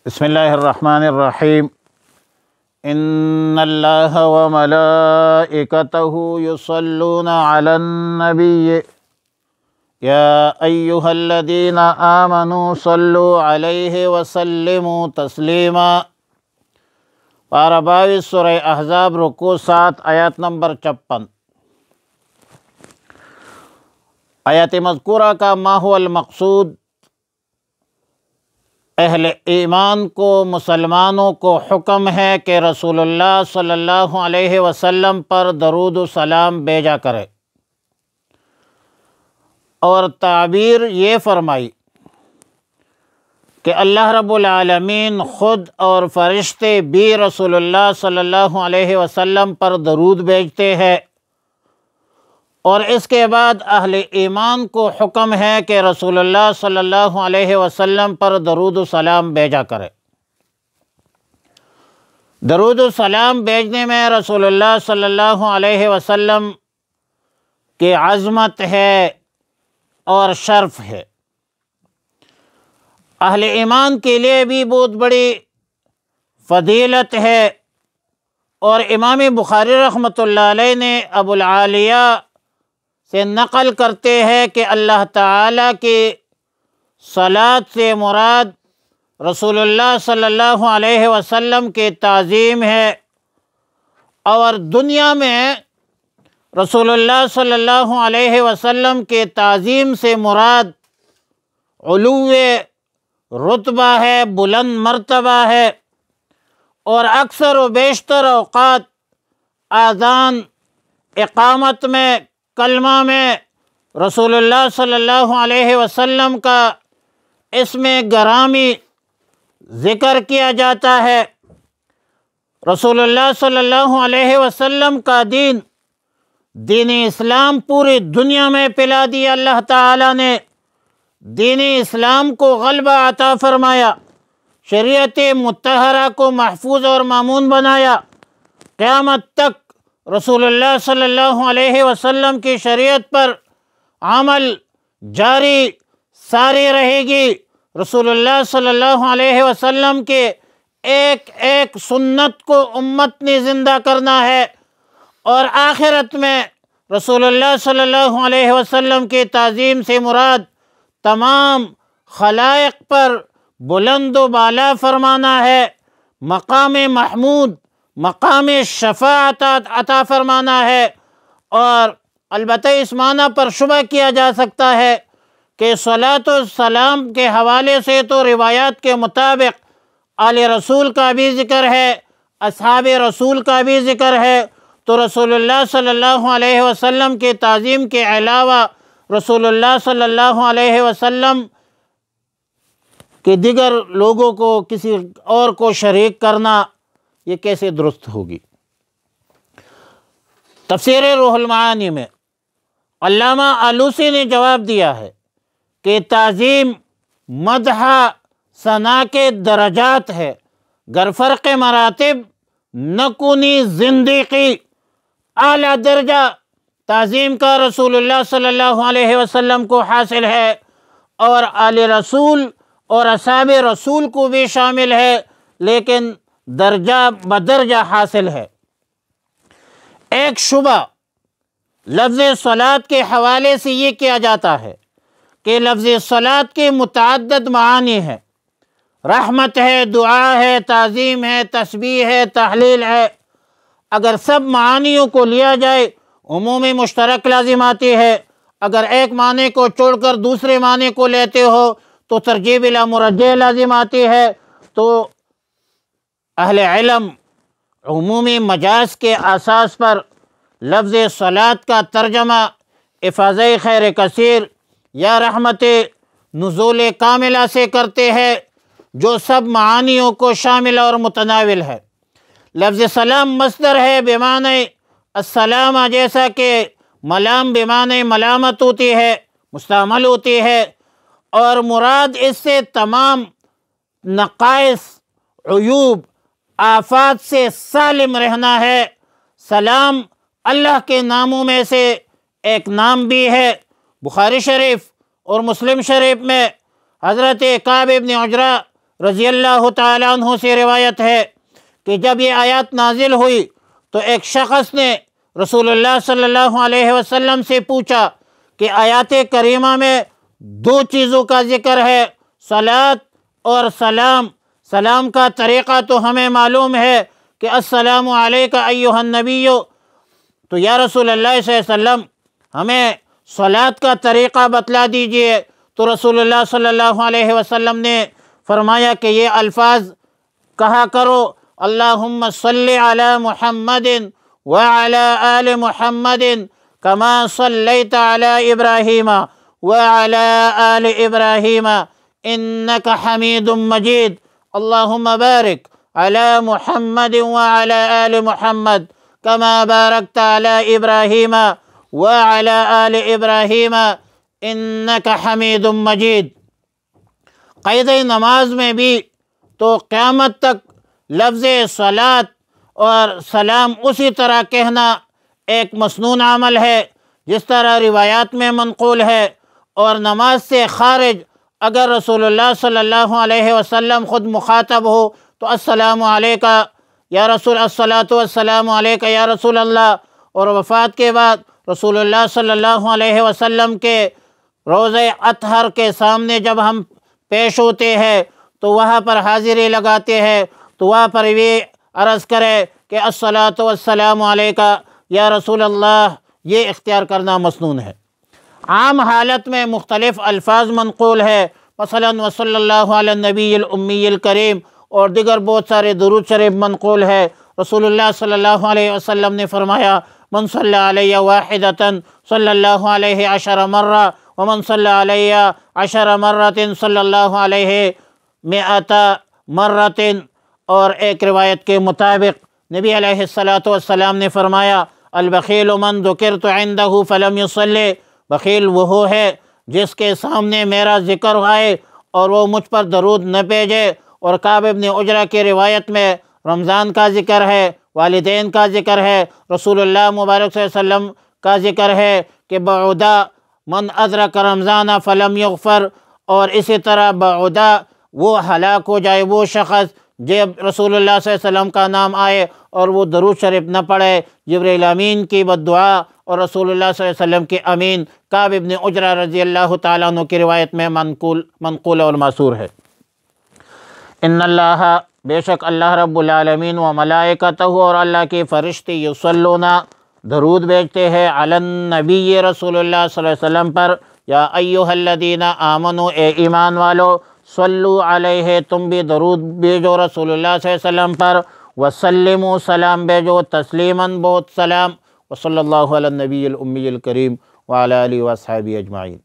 بسم اللہ الرحمن الرحیم ان اللہ وملائکتہ یصلون علی النبی یا ایہا الذین آمنوا صلوا علیہ وسلموا تسلیما۔ پارہ 22 سورہ احزاب رکوع 7 آیات نمبر 56۔ آیات مذکورہ کا ما هو المقصود، اہل ایمان کو، مسلمانوں کو حکم ہے کہ رسول اللہ صلی اللہ علیہ وسلم پر درود و سلام بھیجا کرے، اور تعبیر یہ فرمائی کہ اللہ رب العالمین خود اور فرشتے بھی رسول اللہ صلی اللہ علیہ وسلم پر درود بھیجتے ہیں، اور اس کے بعد اہل ایمان کو حکم ہے کہ رسول اللہ صلی اللہ علیہ وسلم پر درود و سلام بھیجا کرے۔ درود و سلام بھیجنے میں رسول اللہ صلی اللہ علیہ وسلم کی عظمت ہے اور شرف ہے۔ اہل ایمان کے لیے بھی بہت بڑی فضیلت ہے، اور امام بخاری رحمۃ اللہ علیہ نے ابو العالیہ سے نقل کرتے ہیں کہ اللہ تعالیٰ کی صلاۃ سے مراد رسول اللہ صلی اللہ علیہ وسلم کی تعظیم ہے، اور دنیا میں رسول اللہ صلی اللہ علیہ وسلم کے تعظیم سے مراد علو رتبہ ہے، بلند مرتبہ ہے، اور اکثر و بیشتر اوقات اذان، اقامت میں، کلمہ میں رسول اللہ صلی اللہ علیہ وسلم کا اسم گرامی ذکر کیا جاتا ہے۔ رسول اللہ صلی اللہ علیہ وسلم کا دین اسلام پوری دنیا میں پھیلا دیا۔ اللہ تعالیٰ نے دین اسلام کو غلبہ عطا فرمایا، شریعت مطہرہ کو محفوظ اور مامون بنایا۔ قیامت تک رسول اللہ صلی اللہ علیہ وسلم کی شریعت پر عمل جاری ساری رہے گی۔ رسول اللہ صلی اللہ علیہ وسلم کے ایک ایک سنت کو امت نے زندہ کرنا ہے، اور آخرت میں رسول اللہ صلی اللہ علیہ وسلم کی تعظیم سے مراد تمام خلائق پر بلند و بالا فرمانا ہے، مقام محمود، مقام شفاعت عطا فرمانا ہے۔ اور البتہ اس معنی پر شبہ کیا جا سکتا ہے کہ صلاۃ و سلام کے حوالے سے تو روایات کے مطابق آل رسول کا بھی ذکر ہے، اصحاب رسول کا بھی ذکر ہے، تو رسول اللہ صلی اللہ علیہ وسلم کی تعظیم کے علاوہ رسول اللہ صلی اللہ علیہ وسلم کے دیگر لوگوں کو، کسی اور کو شریک کرنا، یہ کیسے درست ہوگی؟ تفسیر روح المعانی میں علامہ آلوسی نے جواب دیا ہے کہ تعظیم مدح ثنا کے درجات ہے، گر فرق مراتب نکنی زندگی، اعلیٰ درجہ تعظیم کا رسول اللہ صلی اللہ علیہ وسلم کو حاصل ہے، اور آل رسول اور اصحاب رسول کو بھی شامل ہے، لیکن درجہ بدرجہ حاصل ہے۔ ایک شبہ لفظ صلاۃ کے حوالے سے یہ کیا جاتا ہے کہ لفظ صلاۃ کے متعدد معانی ہیں، رحمت ہے، دعا ہے، تعظیم ہے، تسبیح ہے، تحلیل ہے۔ اگر سب معانیوں کو لیا جائے عمومی مشترک لازم آتی ہے، اگر ایک معنی کو چھوڑ کر دوسرے معنی کو لیتے ہو تو ترجیح بلا مرجح لازم آتی ہے۔ تو اہل علم عمومی مجاز کے اساس پر لفظ صلاۃ کا ترجمہ افاضہ خیر کثیر یا رحمت نزول کاملہ سے کرتے ہیں، جو سب معانیوں کو شامل اور متناول ہے۔ لفظ سلام مصدر ہے بمعنی السلام، جیسا کہ ملام بمعنی ملامت ہوتی ہے، مستعمل ہوتی ہے، اور مراد اس سے تمام نقائص، عیوب، آفات سے سالم رہنا ہے۔ سلام اللہ کے ناموں میں سے ایک نام بھی ہے۔ بخاری شریف اور مسلم شریف میں حضرت کعب بن عجرہ رضی اللہ تعالیٰ عنہ سے روایت ہے کہ جب یہ آیات نازل ہوئی تو ایک شخص نے رسول اللہ صلی اللہ علیہ وسلم سے پوچھا کہ آیات کریمہ میں دو چیزوں کا ذکر ہے، صلاۃ اور سلام۔ سلام کا طریقہ تو ہمیں معلوم ہے کہ السلام علیک ایھا النبی، تو یا رسول اللہ صلی اللہ علیہ وسلم ہمیں صلاۃ کا طریقہ بتلا دیجئے۔ تو رسول اللہ صلی اللہ علیہ وسلم نے فرمایا کہ یہ الفاظ کہا کرو، اللہم صلی علی محمد وعلی آل محمد کما صلیت علی ابراہیم وعلی آل ابراہیم انک حمید مجید، اللہم بارک علی محمد وعلی آل محمد کما بارکت علی ابراہیم وعلی آل ابراہیم انک حمید مجید۔ قید نماز میں بھی تو قیامت تک لفظ صلاۃ اور سلام اسی طرح کہنا ایک مسنون عمل ہے جس طرح روایات میں منقول ہے، اور نماز سے خارج اگر رسول اللہ صلی اللہ علیہ وسلم خود مخاطب ہو تو السلام علیکہ یا رسول، الصلاۃ والسلام علیکہ یا رسول اللہ، اور وفات کے بعد رسول اللہ صلی اللہ علیہ وسلم کے روضہ اطہر کے سامنے جب ہم پیش ہوتے ہیں تو وہاں پر حاضری لگاتے ہیں تو وہاں پر یہ عرض کرے کہ الصلاۃ والسلام علیکہ یا رسول اللہ، یہ اختیار کرنا مسنون ہے۔ عام حالت میں مختلف الفاظ منقول ہے، مثلا وصلی اللہ علی النبی الامی الکریم، اور دیگر بہت سارے درود شریف منقول ہے۔ رسول اللہ صلی اللہ علیہ وسلم نے فرمایا من صلی علیہ واحدۃ صلی اللہ علیہ عشر مرہ ومن صلی علیہ عشر مرۃ صلی اللہ علیہ مئۃ مرۃ، اور ایک روایت کے مطابق نبی علیہ السلام نے فرمایا البخیل من ذکرت عندہ فلم یصلی، بخیل وہ ہے جس کے سامنے میرا ذکر آئے اور وہ مجھ پر درود نہ بھیجے۔ اور کعب بن عجرہ کی روایت میں رمضان کا ذکر ہے، والدین کا ذکر ہے، رسول اللہ مبارک صلی اللہ علیہ وسلم کا ذکر ہے کہ بعدا من ادرک رمضان فلم یغفر، اور اسی طرح بعدا وہ ہلاک ہو جائے وہ شخص جب رسول اللہ صلی اللہ علیہ وسلم کا نام آئے اور وہ درود شریف نہ پڑھے، جبریل امین کی بددعا اور رسول اللہ صلی اللہ علیہ وسلم کے امین کعب بن عجرہ رضی اللہ تعالیٰ عنہ کی روایت میں منقول اور معصور ہے۔ ان اللہ، بے شک اللہ رب العالمین و ملائکتہ، اور اللہ کے فرشتے، یصلون، درود بھیجتے ہیں، علی النبی، رسول اللہ صلی اللہ علیہ وسلم پر، یا ایھا الذین آمنوا، اے ایمان والو، صلو علیہ، تم بھی درود بھیجو رسول اللہ صلی اللہ علیہ وسلم پر، وسلموا، سلام بھیجو، تسلیماً، بہت سلام، وصلی اللہ علی النبی الامی الکریم وعلی آلہ واصحابہ اجمعین۔